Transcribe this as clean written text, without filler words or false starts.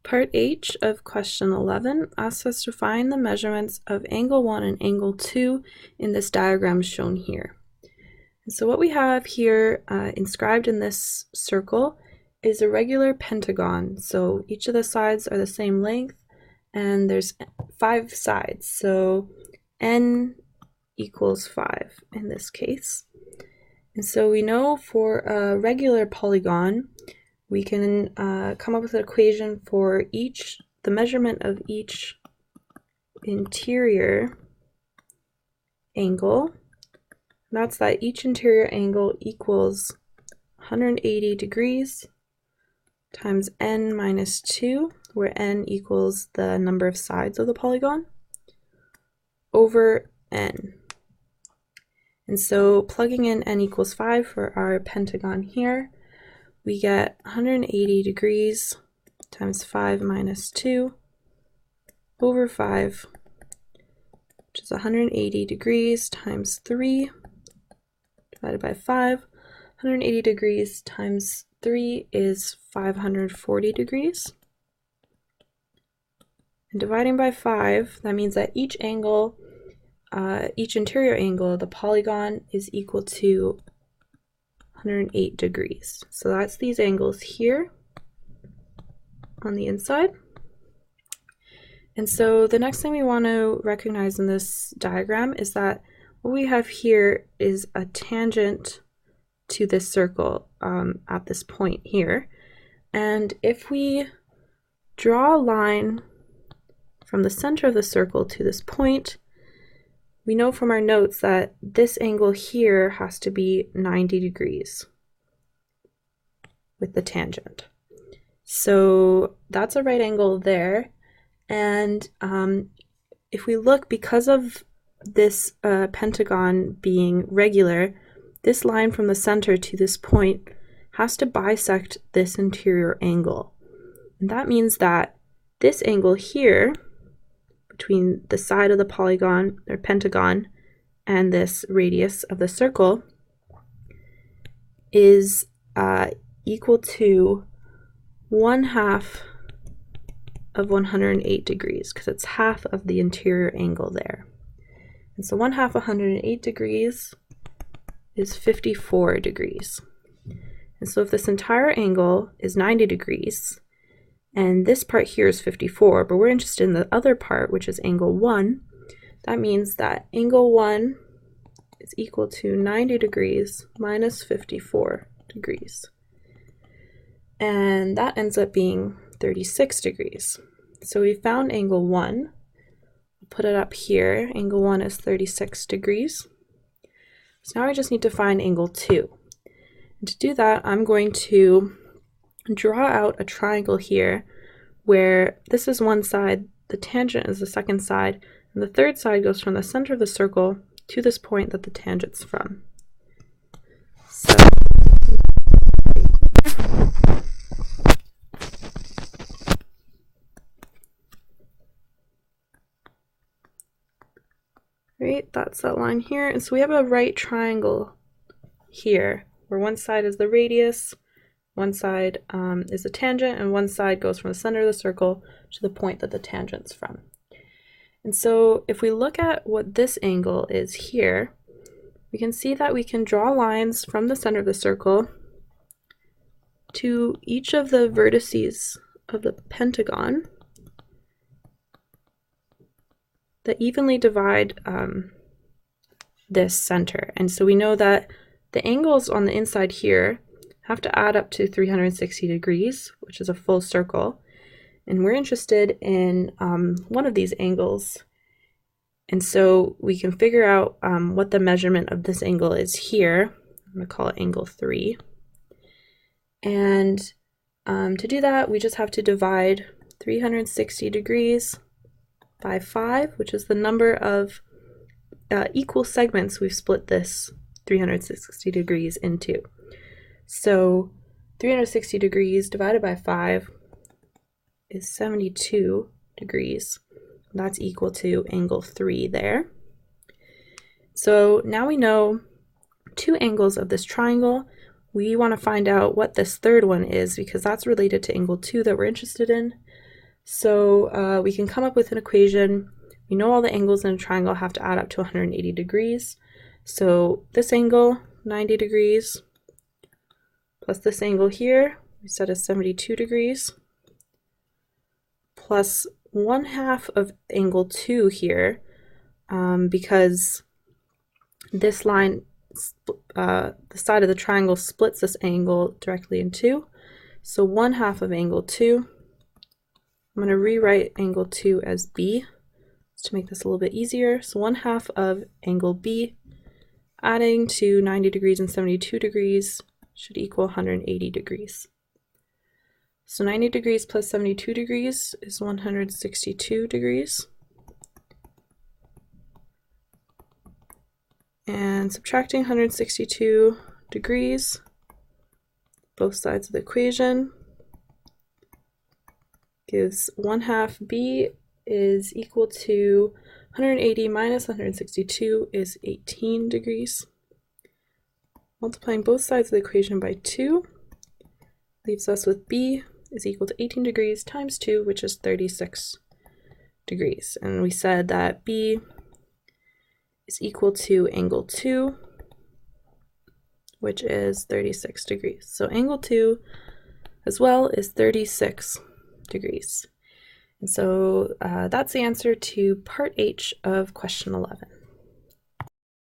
Part H of question 11 asks us to find the measurements of angle 1 and angle 2 in this diagram shown here. And so what we have here inscribed in this circle is a regular pentagon. So each of the sides are the same length and there's 5 sides. So n equals 5 in this case. And so we know for a regular polygon, we can come up with an equation for the measurement of each interior angle. And that's that each interior angle equals 180 degrees times n minus 2, where n equals the number of sides of the polygon, over n. And so plugging in n equals 5 for our pentagon here, we get 180 degrees times 5 minus 2 over 5, which is 180 degrees times 3 divided by 5. 180 degrees times 3 is 540 degrees. And dividing by 5, that means that each angle, each interior angle of the polygon is equal to 108 degrees. So that's these angles here on the inside. And so the next thing we want to recognize in this diagram is that what we have here is a tangent to this circle at this point here. And if we draw a line from the center of the circle to this point, we know from our notes that this angle here has to be 90 degrees with the tangent. So that's a right angle there. And if we look, because of this pentagon being regular, this line from the center to this point has to bisect this interior angle. And that means that this angle here, between the side of the polygon or pentagon and this radius of the circle, is equal to 1/2 of 108 degrees, because it's half of the interior angle there. And so 1/2 108 degrees is 54 degrees. And so if this entire angle is 90 degrees, and this part here is 54, but we're interested in the other part, which is angle 1, that means that angle 1 is equal to 90 degrees minus 54 degrees. And that ends up being 36 degrees. So we found angle 1. We'll put it up here. Angle 1 is 36 degrees. So now I just need to find angle 2. And to do that, I'm going to draw out a triangle here where this is one side, the tangent is the second side, and the third side goes from the center of the circle to this point that the tangent's from. So right, that's that line here. And so we have a right triangle here where one side is the radius, one side is the tangent, and one side goes from the center of the circle to the point that the tangent's from. And so if we look at what this angle is here, we can see that we can draw lines from the center of the circle to each of the vertices of the pentagon that evenly divide this center. And so we know that the angles on the inside here have to add up to 360 degrees, which is a full circle. And we're interested in one of these angles. And so we can figure out what the measurement of this angle is here. I'm going to call it angle 3. And to do that, we just have to divide 360 degrees by 5, which is the number of equal segments we've split this 360 degrees into. So 360 degrees divided by 5 is 72 degrees. That's equal to angle 3 there. So now we know 2 angles of this triangle. We want to find out what this third one is, because that's related to angle 2 that we're interested in. So we can come up with an equation. We know all the angles in a triangle have to add up to 180 degrees. So this angle, 90 degrees, plus this angle here, we set as 72 degrees, plus 1/2 of angle 2 here, because this line, the side of the triangle splits this angle directly in two. So 1/2 of angle 2, I'm going to rewrite angle 2 as B to make this a little bit easier. So 1/2 of angle B adding to 90 degrees and 72 degrees should equal 180 degrees. So 90 degrees plus 72 degrees is 162 degrees. And subtracting 162 degrees, both sides of the equation, gives 1/2 B is equal to 180 minus 162 is 18 degrees. Multiplying both sides of the equation by 2 leaves us with B is equal to 18 degrees times 2, which is 36 degrees. And we said that B is equal to angle 2, which is 36 degrees. So angle 2 as well is 36 degrees. And so that's the answer to part H of question 11.